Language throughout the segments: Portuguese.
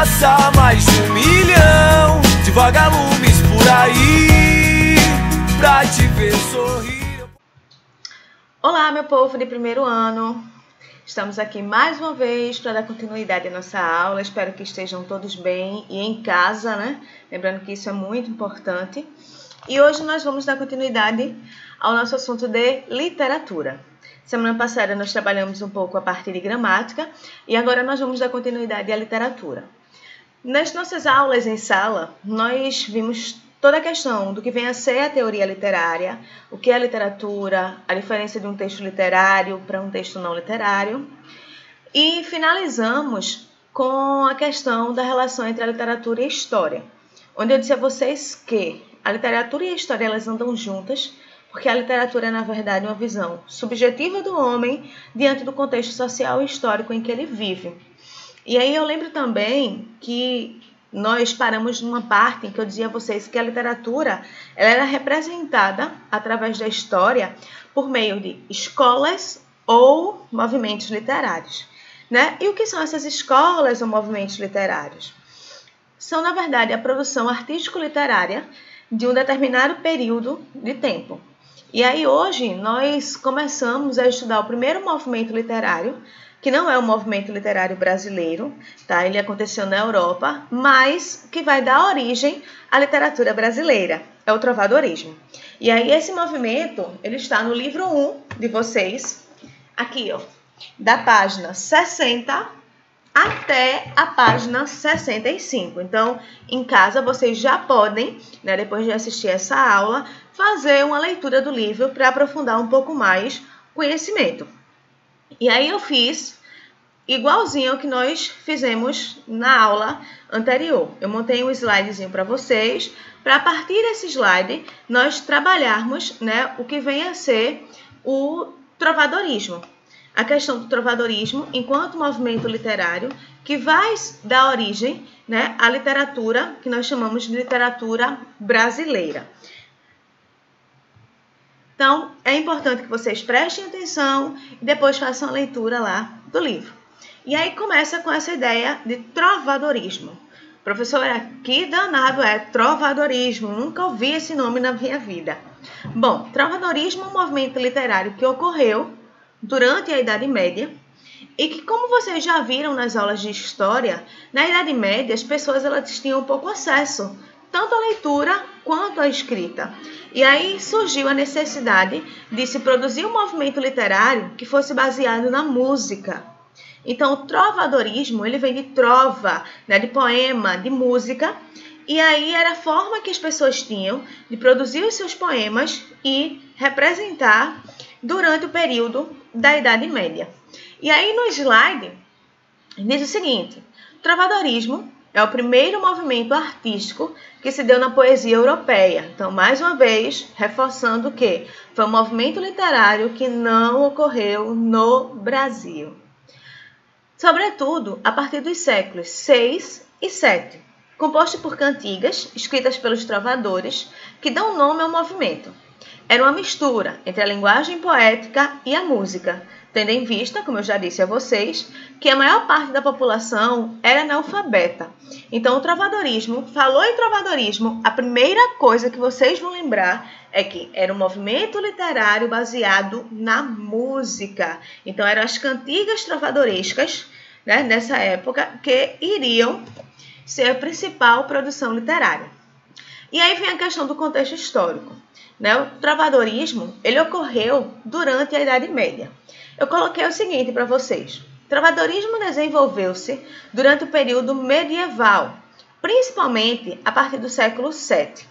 passa mais de 1 milhão de vagalumes por aí pra te ver sorrir. Olá, meu povo de primeiro ano. Estamos aqui mais uma vez para dar continuidade à nossa aula. Espero que estejam todos bem e em casa, né? Lembrando que isso é muito importante. E hoje nós vamos dar continuidade ao nosso assunto de literatura. Semana passada nós trabalhamos um pouco a parte de gramática e agora nós vamos dar continuidade à literatura. Nas nossas aulas em sala, nós vimos toda a questão do que vem a ser a teoria literária, o que é a literatura, a diferença de um texto literário para um texto não literário. E finalizamos com a questão da relação entre a literatura e a história, onde eu disse a vocês que a literatura e a história elas andam juntas, porque a literatura é, na verdade, uma visão subjetiva do homem diante do contexto social e histórico em que ele vive. E aí eu lembro também que nós paramos numa parte em que eu dizia a vocês que a literatura ela era representada através da história por meio de escolas ou movimentos literários, né? E o que são essas escolas ou movimentos literários? São, na verdade, a produção artístico-literária de um determinado período de tempo. E aí hoje nós começamos a estudar o primeiro movimento literário, que não é o movimento literário brasileiro, tá? Ele aconteceu na Europa, mas que vai dar origem à literatura brasileira, é o trovadorismo. E aí esse movimento, ele está no livro 1 de vocês, aqui ó, da página 60 até a página 65. Então, em casa, vocês já podem, né, depois de assistir essa aula, fazer uma leitura do livro para aprofundar um pouco mais o conhecimento. E aí eu fiz igualzinho ao que nós fizemos na aula anterior. Eu montei um slidezinho para vocês, para a partir desse slide, nós trabalharmos, né, o que vem a ser o trovadorismo. A questão do trovadorismo enquanto movimento literário que vai dar origem, né, à literatura que nós chamamos de literatura brasileira. Então, é importante que vocês prestem atenção e depois façam a leitura lá do livro. E aí começa com essa ideia de trovadorismo. Professora, que danado é trovadorismo? Nunca ouvi esse nome na minha vida. Bom, trovadorismo é um movimento literário que ocorreu durante a Idade Média e que, como vocês já viram nas aulas de história, na Idade Média as pessoas elas tinham pouco acesso, tanto à leitura quanto à escrita. E aí surgiu a necessidade de se produzir um movimento literário que fosse baseado na música. Então, o trovadorismo ele vem de trova, né, de poema, de música, e aí era a forma que as pessoas tinham de produzir os seus poemas e representar durante o período da Idade Média. E aí no slide diz o seguinte: o trovadorismo é o primeiro movimento artístico que se deu na poesia europeia. Então, mais uma vez, reforçando que foi um movimento literário que não ocorreu no Brasil. Sobretudo a partir dos séculos 6 e 7, composto por cantigas escritas pelos trovadores que dão nome ao movimento. Era uma mistura entre a linguagem poética e a música, tendo em vista, como eu já disse a vocês, que a maior parte da população era analfabeta. Então, o trovadorismo, falou em trovadorismo, a primeira coisa que vocês vão lembrar é que era um movimento literário baseado na música. Então, eram as cantigas trovadorescas, né, nessa época, que iriam ser a principal produção literária. E aí vem a questão do contexto histórico. Né? O trovadorismo ele ocorreu durante a Idade Média. Eu coloquei o seguinte para vocês. O trovadorismo desenvolveu-se durante o período medieval, principalmente a partir do século VII.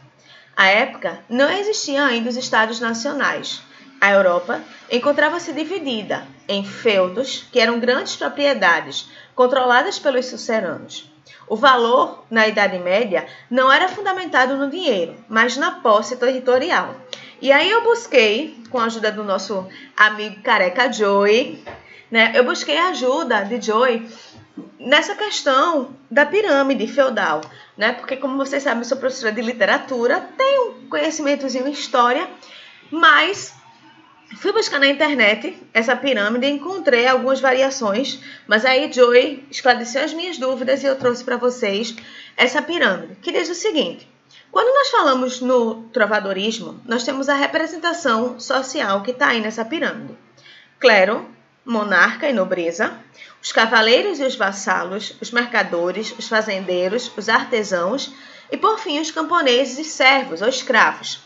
À época, não existiam ainda os estados nacionais. A Europa encontrava-se dividida em feudos, que eram grandes propriedades controladas pelos suceranos. O valor, na Idade Média, não era fundamentado no dinheiro, mas na posse territorial. E aí eu busquei, com a ajuda do nosso amigo careca Joey, né, eu busquei a ajuda de Joey nessa questão da pirâmide feudal, né, porque como vocês sabem, eu sou professora de literatura, tenho um conhecimentozinho em história, mas Fui buscar na internet essa pirâmide e encontrei algumas variações, mas aí Joy esclareceu as minhas dúvidas e eu trouxe para vocês essa pirâmide, que diz o seguinte: quando nós falamos no trovadorismo, nós temos a representação social que está aí nessa pirâmide. Clero, monarca e nobreza, os cavaleiros e os vassalos, os mercadores, os fazendeiros, os artesãos e, por fim, os camponeses e servos ou escravos.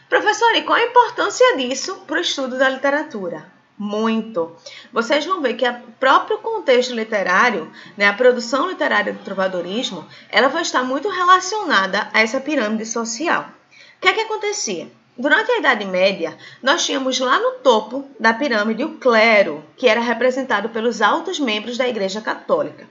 Professor, e qual a importância disso para o estudo da literatura? Muito. Vocês vão ver que o próprio contexto literário, né, a produção literária do trovadorismo, ela vai estar muito relacionada a essa pirâmide social. O que é que acontecia? Durante a Idade Média, nós tínhamos lá no topo da pirâmide o clero, que era representado pelos altos membros da Igreja Católica.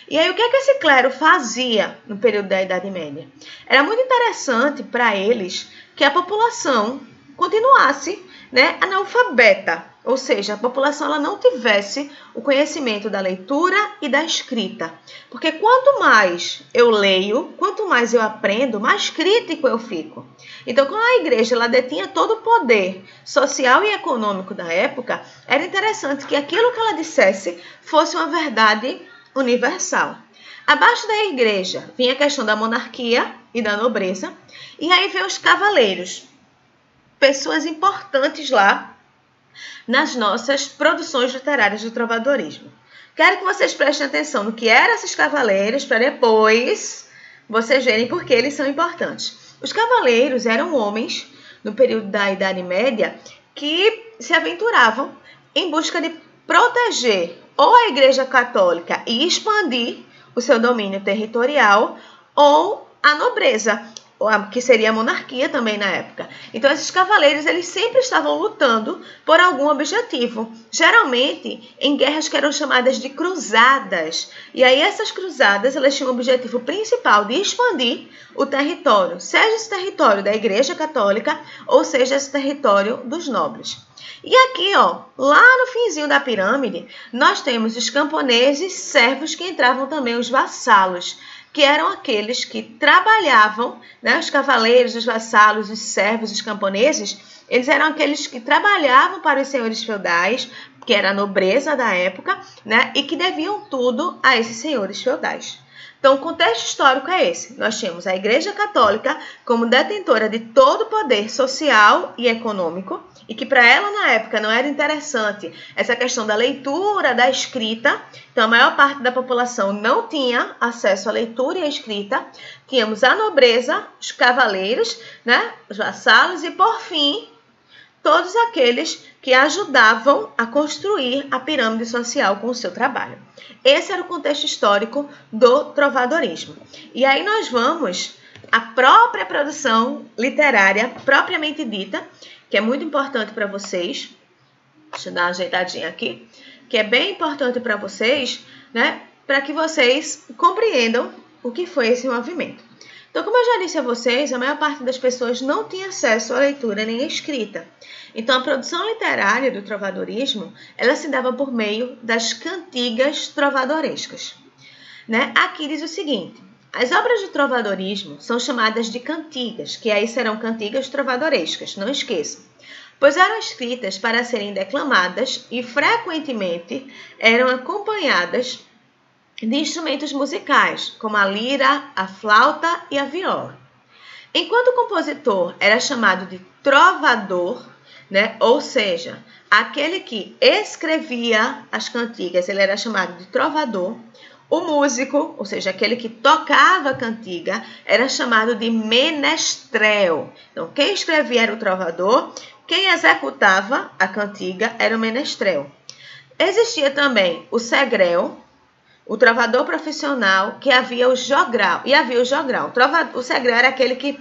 E aí, o que é que esse clero fazia no período da Idade Média? Era muito interessante para eles que a população continuasse, né, analfabeta, ou seja, a população ela não tivesse o conhecimento da leitura e da escrita. Porque quanto mais eu leio, quanto mais eu aprendo, mais crítico eu fico. Então, como a igreja ela detinha todo o poder social e econômico da época, era interessante que aquilo que ela dissesse fosse uma verdade universal. Abaixo da igreja vinha a questão da monarquia e da nobreza, e aí vem os cavaleiros, pessoas importantes lá nas nossas produções literárias do trovadorismo. Quero que vocês prestem atenção no que eram esses cavaleiros, para depois vocês verem por que eles são importantes. Os cavaleiros eram homens, no período da Idade Média, que se aventuravam em busca de proteger ou a Igreja Católica e expandir o seu domínio territorial, ou a nobreza, que seria a monarquia também na época. Então, esses cavaleiros, eles sempre estavam lutando por algum objetivo, geralmente em guerras que eram chamadas de cruzadas. E aí, essas cruzadas, elas tinham o objetivo principal de expandir o território, seja esse território da Igreja Católica, ou seja esse território dos nobres. E aqui, ó, lá no finzinho da pirâmide, nós temos os camponeses, servos, que entravam também os vassalos, que eram aqueles que trabalhavam, né, os cavaleiros, os vassalos, os servos, os camponeses, eles eram aqueles que trabalhavam para os senhores feudais, que era a nobreza da época, né, e que deviam tudo a esses senhores feudais. Então, o contexto histórico é esse. Nós tínhamos a Igreja Católica como detentora de todo o poder social e econômico, e que para ela, na época, não era interessante essa questão da leitura, da escrita. Então, a maior parte da população não tinha acesso à leitura e à escrita. Tínhamos a nobreza, os cavaleiros, né, os vassalos e, por fim, todos aqueles que ajudavam a construir a pirâmide social com o seu trabalho. Esse era o contexto histórico do trovadorismo. E aí nós vamos à própria produção literária propriamente dita, que é muito importante para vocês. Deixa eu dar uma ajeitadinha aqui. Que é bem importante para vocês, né, para que vocês compreendam o que foi esse movimento. Então, como eu já disse a vocês, a maior parte das pessoas não tinha acesso à leitura nem à escrita. Então, a produção literária do trovadorismo, ela se dava por meio das cantigas trovadorescas, né? Aqui diz o seguinte: as obras do trovadorismo são chamadas de cantigas, que aí serão cantigas trovadorescas, não esqueçam, pois eram escritas para serem declamadas e frequentemente eram acompanhadas de instrumentos musicais, como a lira, a flauta e a viola. Enquanto o compositor era chamado de trovador, né, ou seja, aquele que escrevia as cantigas, ele era chamado de trovador. O músico, ou seja, aquele que tocava a cantiga, era chamado de menestrel. Então, quem escrevia era o trovador, quem executava a cantiga era o menestrel. Existia também o segrel, o trovador profissional, que havia o jogral. E havia o jogral. O segrel era aquele que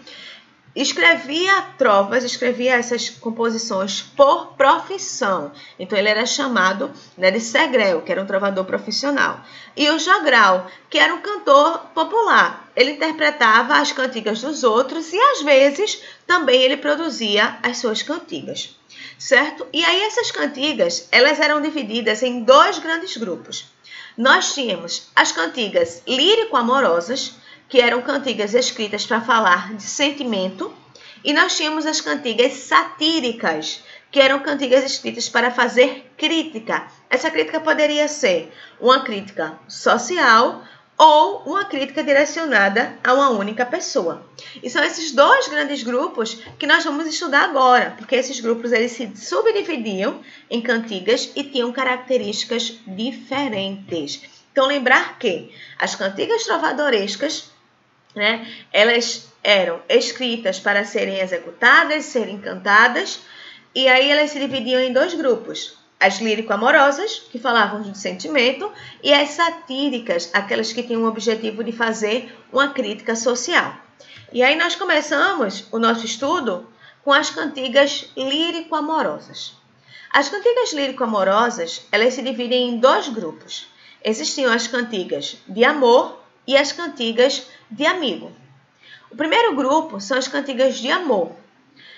escrevia trovas, escrevia essas composições por profissão. Então, ele era chamado, né, de segrel, que era um trovador profissional. E o jogral, que era um cantor popular. Ele interpretava as cantigas dos outros e, às vezes, também ele produzia as suas cantigas. Certo? E aí, essas cantigas, elas eram divididas em dois grandes grupos. Nós tínhamos as cantigas lírico-amorosas, que eram cantigas escritas para falar de sentimento, e nós tínhamos as cantigas satíricas, que eram cantigas escritas para fazer crítica. Essa crítica poderia ser uma crítica social ou uma crítica direcionada a uma única pessoa. E são esses dois grandes grupos que nós vamos estudar agora, porque esses grupos eles se subdividiam em cantigas e tinham características diferentes. Então, lembrar que as cantigas trovadorescas, né, elas eram escritas para serem executadas, serem cantadas, e aí elas se dividiam em dois grupos. As lírico-amorosas, que falavam de sentimento, e as satíricas, aquelas que tinham o objetivo de fazer uma crítica social. E aí nós começamos o nosso estudo com as cantigas lírico-amorosas. As cantigas lírico-amorosas, elas se dividem em dois grupos. Existiam as cantigas de amor e as cantigas de amigo. O primeiro grupo são as cantigas de amor.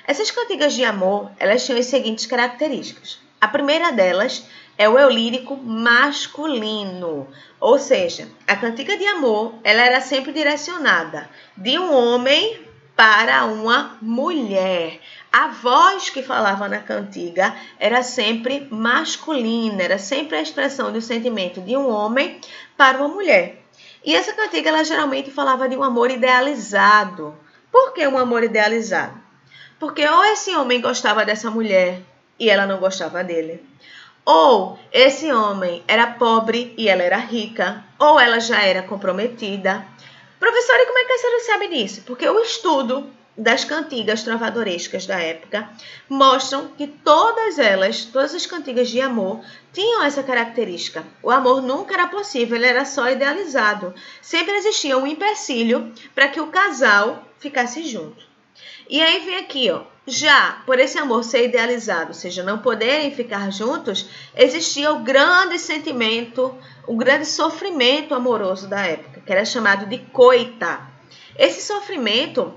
Essas cantigas de amor, elas tinham as seguintes características. A primeira delas é o eu lírico masculino, ou seja, a cantiga de amor ela era sempre direcionada de um homem para uma mulher. A voz que falava na cantiga era sempre masculina, era sempre a expressão do sentimento de um homem para uma mulher. E essa cantiga ela geralmente falava de um amor idealizado. Por que um amor idealizado? Porque ou esse homem gostava dessa mulher e ela não gostava dele. Ou esse homem era pobre e ela era rica. Ou ela já era comprometida. Professora, e como é que a senhora sabe disso? Porque o estudo das cantigas trovadorescas da época mostram que todas as cantigas de amor tinham essa característica. O amor nunca era possível, ele era só idealizado. Sempre existia um empecilho para que o casal ficasse junto. E aí vem aqui, ó, já por esse amor ser idealizado, ou seja, não poderem ficar juntos, existia o grande sentimento, o grande sofrimento amoroso da época, que era chamado de coita. Esse sofrimento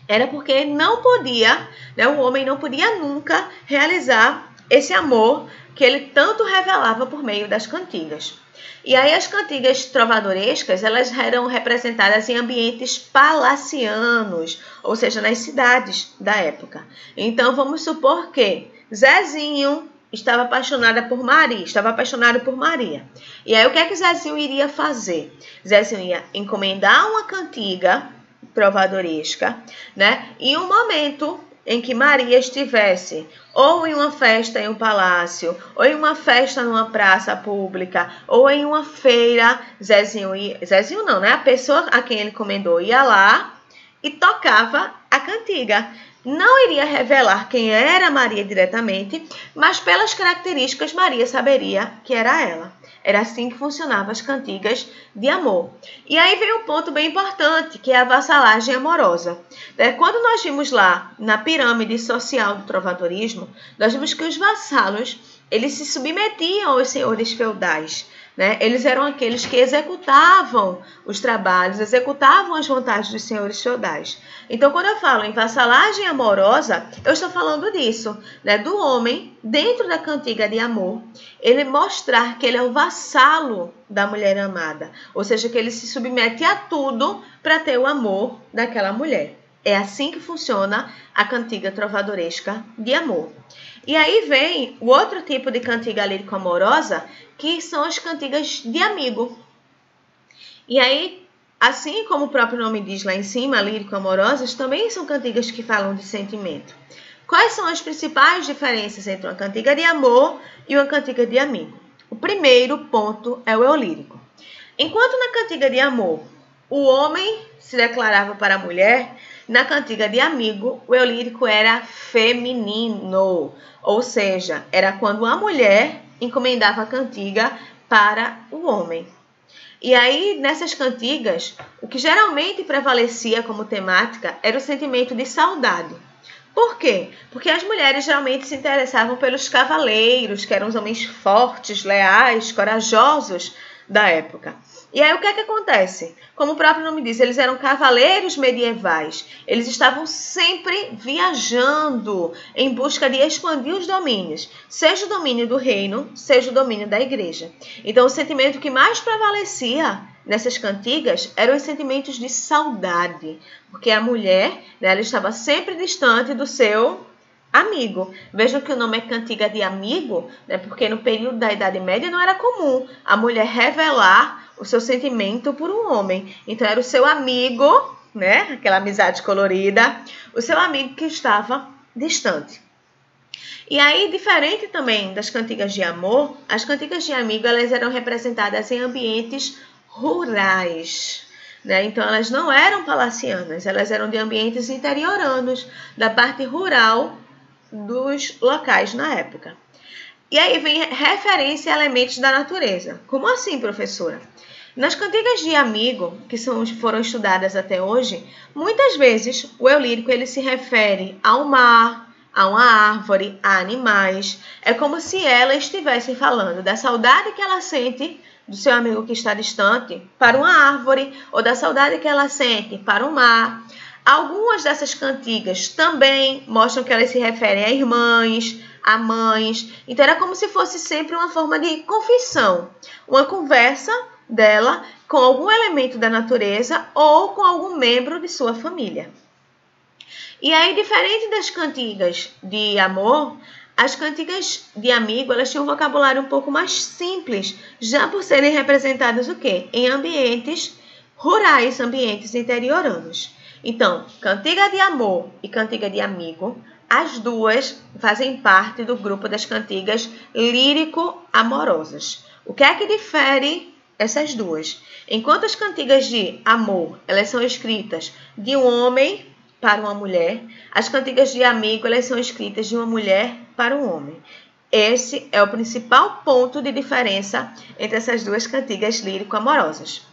era porque não podia, né, o homem não podia nunca realizar esse amor que ele tanto revelava por meio das cantigas. E aí as cantigas trovadorescas, elas eram representadas em ambientes palacianos, ou seja, nas cidades da época. Então, vamos supor que Zezinho estava apaixonado por Maria. E aí, o que é que Zezinho iria fazer? Zezinho ia encomendar uma cantiga trovadoresca, né? Em um momento em que Maria estivesse ou em uma festa em um palácio, ou em uma festa numa praça pública, ou em uma feira, Zezinho não, né? A pessoa a quem ele encomendou ia lá e tocava a cantiga. Não iria revelar quem era Maria diretamente, mas pelas características Maria saberia que era ela. Era assim que funcionavam as cantigas de amor. E aí vem um ponto bem importante, que é a vassalagem amorosa. Quando nós vimos lá na pirâmide social do trovadorismo, nós vimos que os vassalos, eles se submetiam aos senhores feudais, né? Eles eram aqueles que executavam os trabalhos, executavam as vontades dos senhores feudais. Então, quando eu falo em vassalagem amorosa, eu estou falando disso, né? Do homem, dentro da cantiga de amor, ele mostrar que ele é o vassalo da mulher amada. Ou seja, que ele se submete a tudo para ter o amor daquela mulher. É assim que funciona a cantiga trovadoresca de amor. E aí vem o outro tipo de cantiga lírico-amorosa, que são as cantigas de amigo. E aí, assim como o próprio nome diz lá em cima, lírico-amorosas, também são cantigas que falam de sentimento. Quais são as principais diferenças entre uma cantiga de amor e uma cantiga de amigo? O primeiro ponto é o eu lírico. Enquanto na cantiga de amor, o homem se declarava para a mulher, na cantiga de amigo, o eu lírico era feminino, ou seja, era quando a mulher encomendava a cantiga para o homem. E aí, nessas cantigas, o que geralmente prevalecia como temática era o sentimento de saudade. Por quê? Porque as mulheres geralmente se interessavam pelos cavaleiros, que eram os homens fortes, leais, corajosos da época. E aí o que é que acontece? Como o próprio nome diz, eles eram cavaleiros medievais. Eles estavam sempre viajando em busca de expandir os domínios, seja o domínio do reino, seja o domínio da igreja. Então o sentimento que mais prevalecia nessas cantigas eram os sentimentos de saudade, porque a mulher, né, ela estava sempre distante do seu amigo. Vejam que o nome é cantiga de amigo, né? Porque no período da Idade Média não era comum a mulher revelar o seu sentimento por um homem. Então era o seu amigo, né? Aquela amizade colorida, o seu amigo que estava distante. E aí, diferente também das cantigas de amor, as cantigas de amigo elas eram representadas em ambientes rurais, né? Então elas não eram palacianas, elas eram de ambientes interioranos, da parte rural dos locais na época. E aí vem referência a elementos da natureza. Como assim, professora? Nas cantigas de amigo, que foram estudadas até hoje, muitas vezes o eu lírico ele se refere ao mar, a uma árvore, a animais. É como se ela estivesse falando da saudade que ela sente do seu amigo que está distante para uma árvore, ou da saudade que ela sente para o mar. Algumas dessas cantigas também mostram que elas se referem a irmãs, a mães. Então era como se fosse sempre uma forma de confissão, uma conversa dela com algum elemento da natureza ou com algum membro de sua família. E aí, diferente das cantigas de amor, as cantigas de amigo, elas tinham um vocabulário um pouco mais simples, já por serem representadas o quê? Em ambientes rurais, ambientes interioranos. Então, cantiga de amor e cantiga de amigo, as duas fazem parte do grupo das cantigas lírico-amorosas. O que é que difere essas duas? Enquanto as cantigas de amor, elas são escritas de um homem para uma mulher, as cantigas de amigo, elas são escritas de uma mulher para um homem. Esse é o principal ponto de diferença entre essas duas cantigas lírico-amorosas.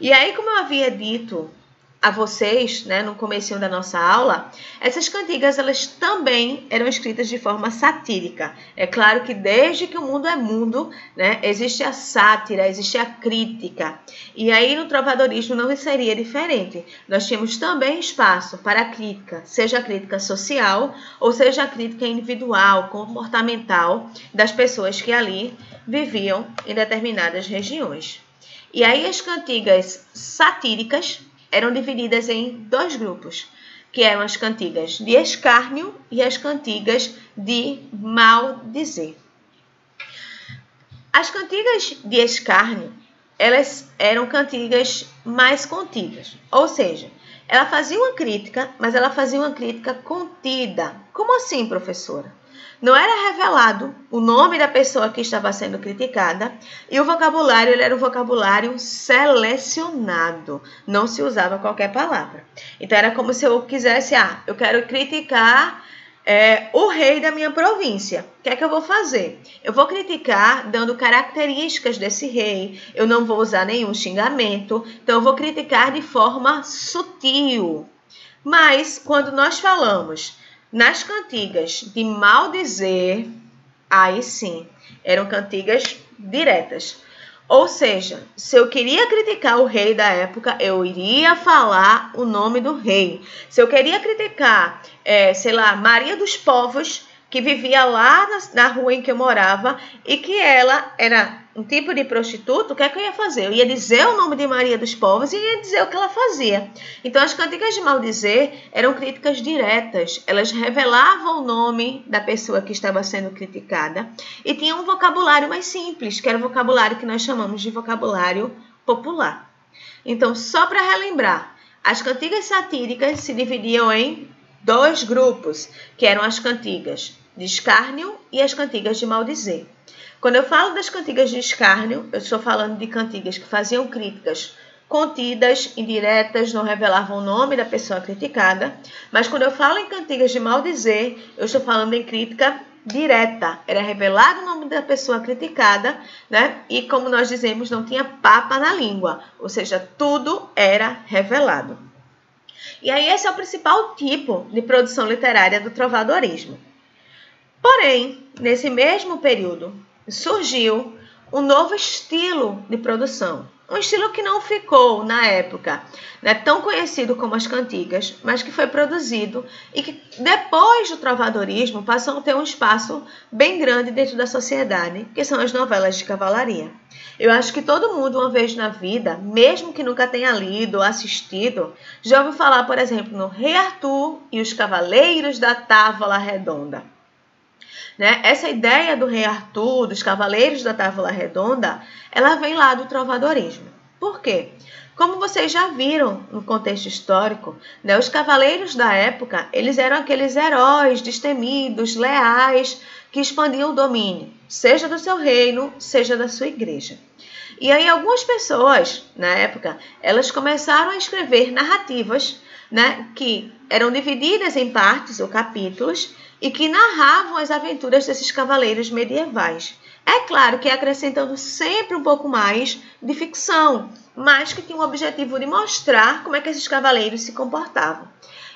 E aí, como eu havia dito a vocês, né, no comecinho da nossa aula, essas cantigas elas também eram escritas de forma satírica. É claro que desde que o mundo é mundo, né, existe a sátira, existe a crítica. E aí no trovadorismo não seria diferente. Nós tínhamos também espaço para a crítica, seja a crítica social ou seja a crítica individual, comportamental das pessoas que ali viviam em determinadas regiões. E aí as cantigas satíricas eram divididas em dois grupos, que eram as cantigas de escárnio e as cantigas de maldizer. As cantigas de escárnio, elas eram cantigas mais contidas, ou seja, ela fazia uma crítica, mas ela fazia uma crítica contida. Como assim, professora? Não era revelado o nome da pessoa que estava sendo criticada e o vocabulário ele era um vocabulário selecionado. Não se usava qualquer palavra. Então, era como se eu quisesse, eu quero criticar o rei da minha província. O que é que eu vou fazer? Eu vou criticar dando características desse rei. Eu não vou usar nenhum xingamento. Então, eu vou criticar de forma sutil. Mas, quando nós falamos nas cantigas de maldizer, aí sim, eram cantigas diretas. Ou seja, se eu queria criticar o rei da época, eu iria falar o nome do rei. Se eu queria criticar, Maria dos Povos, que vivia lá na rua em que eu morava e que ela era um tipo de prostituta, o que é que eu ia fazer? Eu ia dizer o nome de Maria dos Povos e ia dizer o que ela fazia. Então, as cantigas de maldizer eram críticas diretas. Elas revelavam o nome da pessoa que estava sendo criticada e tinham um vocabulário mais simples, que era o vocabulário que nós chamamos de vocabulário popular. Então, só para relembrar, as cantigas satíricas se dividiam em dois grupos, que eram as cantigas de escárnio e as cantigas de maldizer. Quando eu falo das cantigas de escárnio, eu estou falando de cantigas que faziam críticas contidas, indiretas, não revelavam o nome da pessoa criticada. Mas quando eu falo em cantigas de maldizer, eu estou falando em crítica direta. Era revelado o nome da pessoa criticada, né? E como nós dizemos, não tinha papa na língua. Ou seja, tudo era revelado. E aí esse é o principal tipo de produção literária do trovadorismo. Porém, nesse mesmo período, surgiu um novo estilo de produção. Um estilo que não ficou, na época, tão conhecido como as cantigas, mas que foi produzido e que, depois do trovadorismo, passou a ter um espaço bem grande dentro da sociedade, que são as novelas de cavalaria. Eu acho que todo mundo, uma vez na vida, mesmo que nunca tenha lido ou assistido, já ouviu falar, por exemplo, no Rei Arthur e os Cavaleiros da Távola Redonda. né? Essa ideia do Rei Arthur, dos Cavaleiros da Távola Redonda, ela vem lá do trovadorismo. Por quê? Como vocês já viram no contexto histórico, né, os cavaleiros da época, eles eram aqueles heróis destemidos, leais, que expandiam o domínio, seja do seu reino, seja da sua igreja. E aí algumas pessoas, na época, elas começaram a escrever narrativas, né, que eram divididas em partes ou capítulos e que narravam as aventuras desses cavaleiros medievais. É claro que acrescentando sempre um pouco mais de ficção, mas que tinha o objetivo de mostrar como é que esses cavaleiros se comportavam.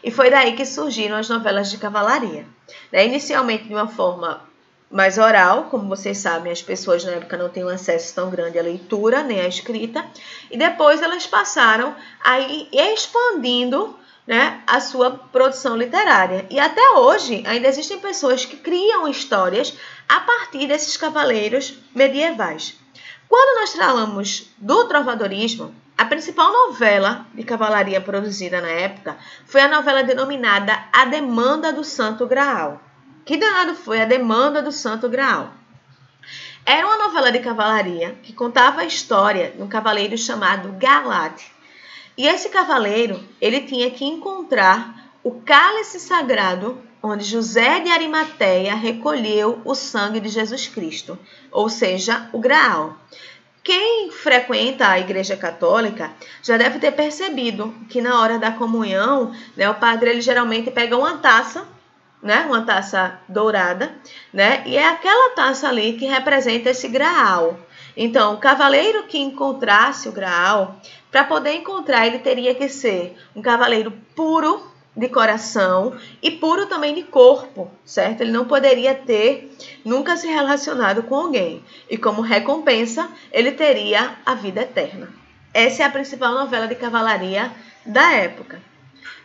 E foi daí que surgiram as novelas de cavalaria. Né? Inicialmente de uma forma mais oral, como vocês sabem, as pessoas na época não tinham acesso tão grande à leitura, nem à escrita, e depois elas passaram a ir expandindo, né, a sua produção literária. E até hoje ainda existem pessoas que criam histórias a partir desses cavaleiros medievais. Quando nós falamos do trovadorismo, a principal novela de cavalaria produzida na época foi a novela denominada A Demanda do Santo Graal. Que danado foi a Demanda do Santo Graal? Era uma novela de cavalaria que contava a história de um cavaleiro chamado Galad. E esse cavaleiro, ele tinha que encontrar o cálice sagrado onde José de Arimateia recolheu o sangue de Jesus Cristo, ou seja, o Graal. Quem frequenta a Igreja Católica já deve ter percebido que na hora da comunhão, né, o padre ele geralmente pega uma taça, né, uma taça dourada, né, e é aquela taça ali que representa esse Graal. Então, o cavaleiro que encontrasse o Graal, para poder encontrar, ele teria que ser um cavaleiro puro de coração e puro também de corpo, certo? Ele não poderia ter nunca se relacionado com alguém. E como recompensa, ele teria a vida eterna. Essa é a principal novela de cavalaria da época.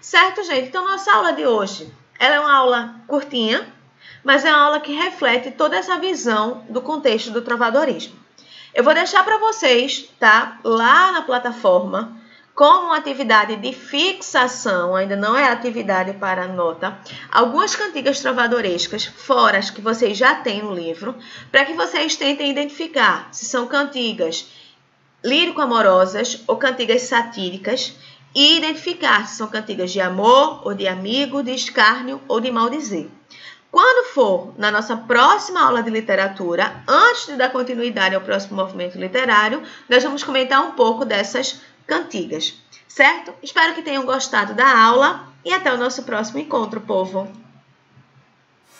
Certo, gente? Então, nossa aula de hoje, ela é uma aula curtinha, mas é uma aula que reflete toda essa visão do contexto do trovadorismo. Eu vou deixar para vocês, tá, lá na plataforma, como uma atividade de fixação, ainda não é atividade para nota, algumas cantigas trovadorescas, fora as que vocês já têm no livro, para que vocês tentem identificar se são cantigas lírico-amorosas ou cantigas satíricas e identificar se são cantigas de amor ou de amigo, de escárnio ou de maldizer. Quando for na nossa próxima aula de literatura, antes de dar continuidade ao próximo movimento literário, nós vamos comentar um pouco dessas cantigas, certo? Espero que tenham gostado da aula e até o nosso próximo encontro, povo!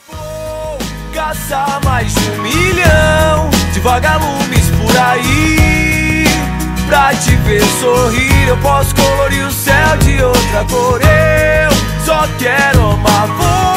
Vou caçar mais de 1 milhão de vagalumes por aí. Pra te ver sorrir, eu posso colorir o céu de outra cor. Eu só quero amar você.